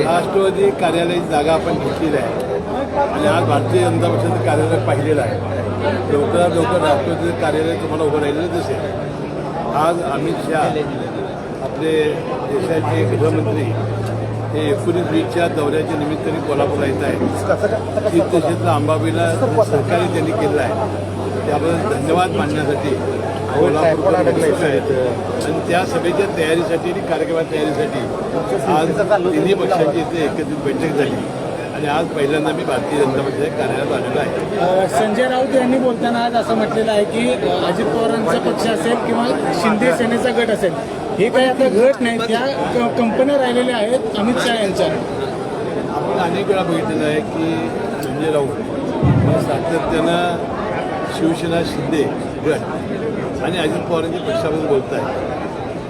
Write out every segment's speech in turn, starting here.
राष्ट्रवादी कार्यालयाची जागा आपण घेतलेली आहे आणि आज भारतीय जनता पक्षाचं कार्यालय पाहिलेलं आहे. लवकरात लवकर राष्ट्रवादीचं कार्यालय तुम्हाला उभं राहिलेलं दिसेल. आज अमित शहा आपले देशाचे गृहमंत्री हे 19-20च्या दौऱ्याच्या निमित्ताने कोल्हापूरला येत आहे. तीर्थक्षेत्र अंबाबाईला सहकार्य त्यांनी केलं आहे, त्याबद्दल धन्यवाद मानण्यासाठी कोल्हापूर आहेत. आणि त्या सभेच्या तयारीसाठी आणि कार्यक्रमाच्या तयारीसाठी आज तिन्ही पक्षांची इथे एकत्रित बैठक झाली आणि आज पहिल्यांदा मी भारतीय जनता पक्षाच्या कार्यालयात आलेलो आहे. संजय राऊत यांनी बोलताना आज असं म्हटलेलं आहे की अजित पवारांचा पक्ष असेल किंवा शिंदे सेनेचा गट असेल, हे काही आता गट नाही, त्या कंपन्या राहिलेल्या आहेत अमित शहा यांच्या. आपण अनेक वेळा बघितलेलं आहे की संजय राऊत सातत्यानं शिवसेना शिंदे गट आणि अजित पवारांच्या पक्षाबद्दल बोलत आहे,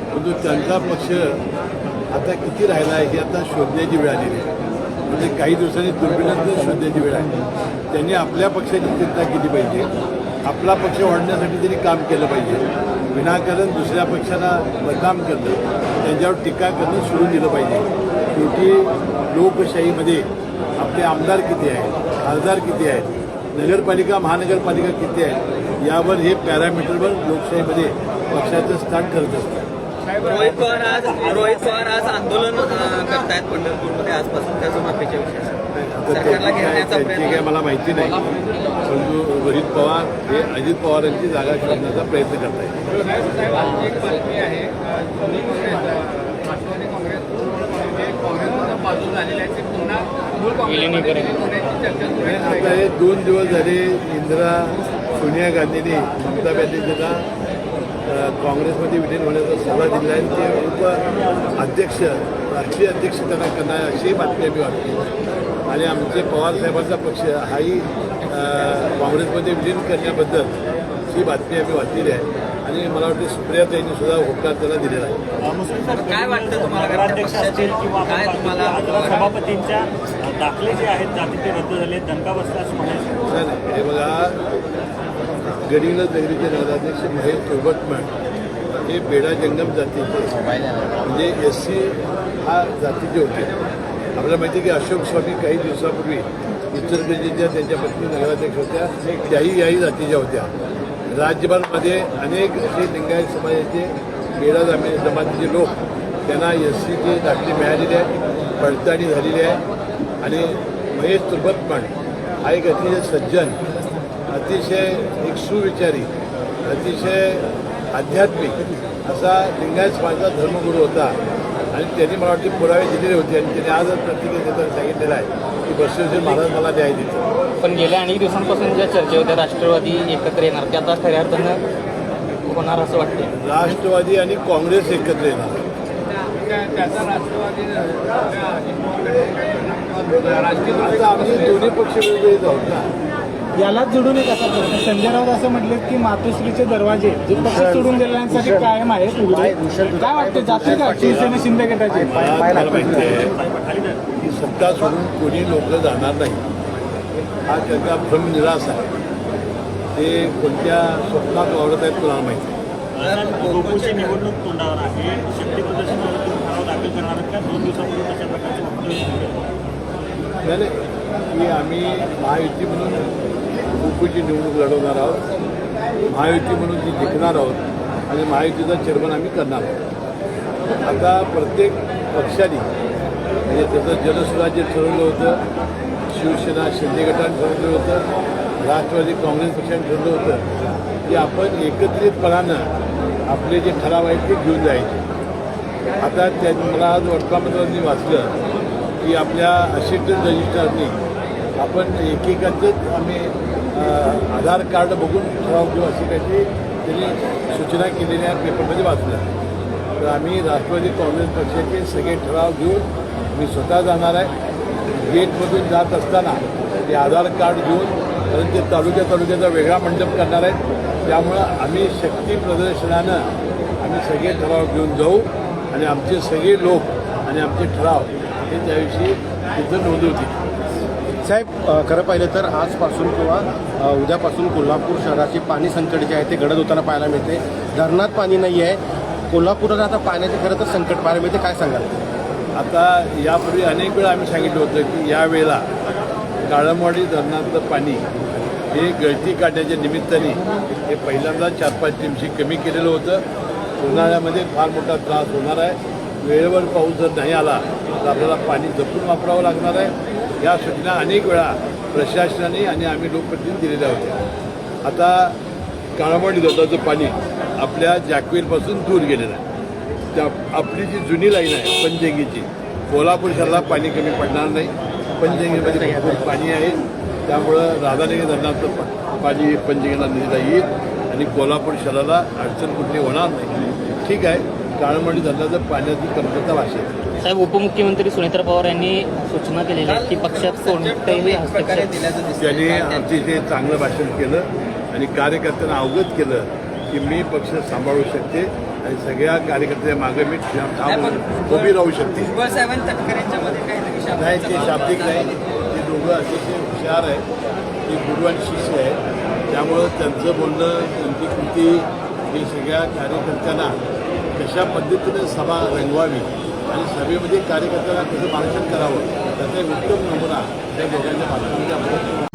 परंतु त्यांचा पक्ष आता किती राहिला आहे हे आता शोधण्याची वेळ आलेली आहे. म्हणजे काही दिवसांनी दुर्बिणच शोधण्याची वेळ आहे. त्यांनी आपल्या पक्षाची चिंता केली पाहिजे, आपला पक्ष वाढण्यासाठी त्यांनी काम केलं पाहिजे. विनाकारण दुसऱ्या पक्षाला बदनाम करणं, त्यांच्यावर टीका करणं सोडून दिलं पाहिजे. शेवटी लोकशाहीमध्ये आपले आमदार किती आहेत, खासदार किती आहेत, नगरपालिका महानगरपालिका किती आहेत, यावर हे पॅरामीटरवर लोकशाहीमध्ये पक्षाचं स्थान ठरत असतं. रोहित पवार आज आंदोलन करतायत पंढरपूरमध्ये आजपासून, त्याचं अपेक्षा त्यांची काय मला माहिती नाही, परंतु रोहित पवार हे अजित पवारांची जागा शोधण्याचा प्रयत्न करत आहेत. आता हे 2 दिवस झाले सोनिया गांधींनी ममता बॅनर्जींना काँग्रेसमध्ये विलीन होण्याचा सल्ला दिला आहे. ते उपाध्यक्ष राष्ट्रीय अध्यक्ष त्यांना करणार अशी बातमी आम्ही वाटते आणि आमचे पवारसाहेबांचा पक्ष हाही काँग्रेसमध्ये विलीन करण्याबद्दल ही बातमी आम्ही वाचलेली आहे आणि मला वाटतं सुप्रियाताईंनी सुद्धा होकार त्याला दिलेला आहे. काय वाटतं तुम्हाला असतील किंवा काय तुम्हाला सभापतींच्या दाखले जे आहेत जातीचे रद्द झाले, दणका बसला असं म्हणायचं? नाही, हे बघा, गडिंग्लज नगरीचे नगराध्यक्ष महेश तोरबटमण हे बेडा जंगम जातीचे म्हणजे SC हा जातीचे होते. आपल्याला माहिती आहे की अशोक स्वामी काही दिवसापूर्वी इचलकरंजीच्या त्यांच्या पत्नी नगराध्यक्ष होत्या, त्याही याही जातीच्या होत्या. राज्यभरामध्ये अनेक असे लिंगायत समाजाचे बेडा जमातीचे लोक त्यांना SCचे दाखले मिळालेले आहेत, पडताळणी झालेली आहे. आणि महेश तोरबटमण हा एक अतिशय सज्जन, अतिशय एक सुविचारी, अतिशय आध्यात्मिक असा लिंगायत समाजाचा धर्मगुरू होता आणि त्यांनी मला वाटते पुरावे दिलेले होते आणि त्यांनी आजच प्रत्येक नेत्याला सांगितलेलं आहे की बसवेश्वर महाराज मला न्याय देतो. पण गेल्या अनेक दिवसांपासून ज्या चर्चा होत्या राष्ट्रवादी एकत्र येणार, त्याचा खऱ्या अर्थानं होणार असं वाटते. राष्ट्रवादी आणि काँग्रेस एकत्र येणार. आता आम्ही दोन्ही पक्ष वेगवेगळे जाऊत ना. यालाच जोडून एक असा प्रश्न, संजय राऊत असं म्हटले की मातोश्रीचे दरवाजे जे पक्ष सोडून गेलेल्यांसाठी कायम आहेत उघडे. काय वाटते, जाते का शिवसेना शिंदे गटाचे? मला माहिती आहे की सत्ता सोडून कोणी लोक जाणार नाही, हा त्यांचा भ्रमनिरास आहे. ते कोणत्या स्वप्नात वावरत आहेत कोणाला माहिती आहे. गोकुळची निवडणूक तोंडावर आहे, शक्ती प्रदर्शनावर तुम्ही ठराव दाखल करणार का? 2 दिवसापूर्वी तशा प्रकारचं वक्तव्य झाले की आम्ही महायुती म्हणून गोकुळची निवडणूक लढवणार आहोत, महायुती म्हणून ती जिंकणार आहोत आणि महायुतीचा चेअरमन आम्ही करणार आहोत. आता प्रत्येक पक्षाने म्हणजे त्याचं जनसुराज्य ठरवलं होतं, शिवसेना शिंदे गटाने ठरवलं होतं, राष्ट्रवादी काँग्रेस पक्षाने ठरवलं होतं की आपण एकत्रितपणानं आपले जे ठराव आहेत ते घेऊन जायचे. आता त्या मला आज वर्तमानपत्रांनी वाचलं की आपल्या असिस्टंट रजिस्ट्रारनी आपण एकेकाचंच आम्ही आधार कार्ड बघून ठराव घेऊ अशी काही त्यांनी सूचना केलेल्या पेपरमध्ये वाचल्या. तर आम्ही राष्ट्रवादी काँग्रेस पक्षाचे सगळे ठराव घेऊन मी स्वतः जाणार आहे. गेटमधून जात असताना ते आधार कार्ड घेऊन कारण ते तालुक्याचा वेगळा मंडप करणार आहेत. त्यामुळं आम्ही शक्ती प्रदर्शनानं आम्ही सगळे ठराव घेऊन जाऊ आणि आमचे सगळे लोक आणि आमचे ठराव हे त्याविषयी तिथं नोंदवतील. साहेब, खरं पाहिलं तर आजपासून किंवा उद्यापासून कोल्हापूर शहराचे पाणी संकट जे आहे ते गडद होताना पाहायला मिळते. धरणात पाणी नाही आहे, कोल्हापूरला आता पाण्याचे खरं तर संकट पाहायला मिळते. काय सांगाल? आता यापूर्वी अनेक वेळा आम्ही सांगितलं होतं की यावेळेला काळमवाडी धरणातलं पाणी हे गळती काढण्याच्या निमित्ताने हे पहिल्यांदा 4-5 टीमशी कमी केलेलं होतं. उन्हाळ्यामध्ये फार मोठा त्रास होणार आहे. वेळेवर पाऊस जर नाही आला तर आपल्याला पाणी जपून वापरावं लागणार आहे. या सूचना अनेक वेळा प्रशासनाने आणि आम्ही लोकप्रतिनिधी दिलेल्या होत्या. आता काळमवाडी धरणाचं पाणी आपल्या जॅकवेलपासून दूर गेलेलं आहे. त्या आपली जी जुनी लाईन आहे पंचगंगेची, कोल्हापूर शहराला पाणी कमी पडणार नाही. पंचगंगेमध्ये भरपूर पाणी आहे, त्यामुळं राधानगरी धरणाचं पाणी पंचगंगेला नदीला येईल आणि कोल्हापूर शहराला अडचण कुठली होणार नाही. ठीक आहे, काळमवाडी धरणाचं पाण्याची कमतरता भासेल. साहेब, उपमुख्यमंत्री सुनेत्रा पवार यांनी सूचना केलेल्या आहेत की पक्षात कोणतेही हस्तक्षेप. त्यांनी अतिशय चांगलं भाषण केलं आणि कार्यकर्त्यांना अवगत केलं की मी पक्ष सांभाळू शकते आणि सगळ्या कार्यकर्त्यांच्या मागे मी उभी राहू शकते. साहेबांनी तटकरेंच्या मध्ये काही नाही, ते शाब्दिक नाही. ते दोघं अतिशय हुशार आहेत, ते गुरु आणि शिष्य आहेत. त्यामुळं त्यांचं बोलणं, त्यांची कृती हे सगळ्या कार्यकर्त्यांना कशा पद्धतीनं सभा रंगवावी आणि सभेमध्ये कार्यकर्त्यांना कसं मार्गदर्शन करावं त्याचा एक उत्तम नमुना त्या दोघांच्या भाषणामध्ये आपण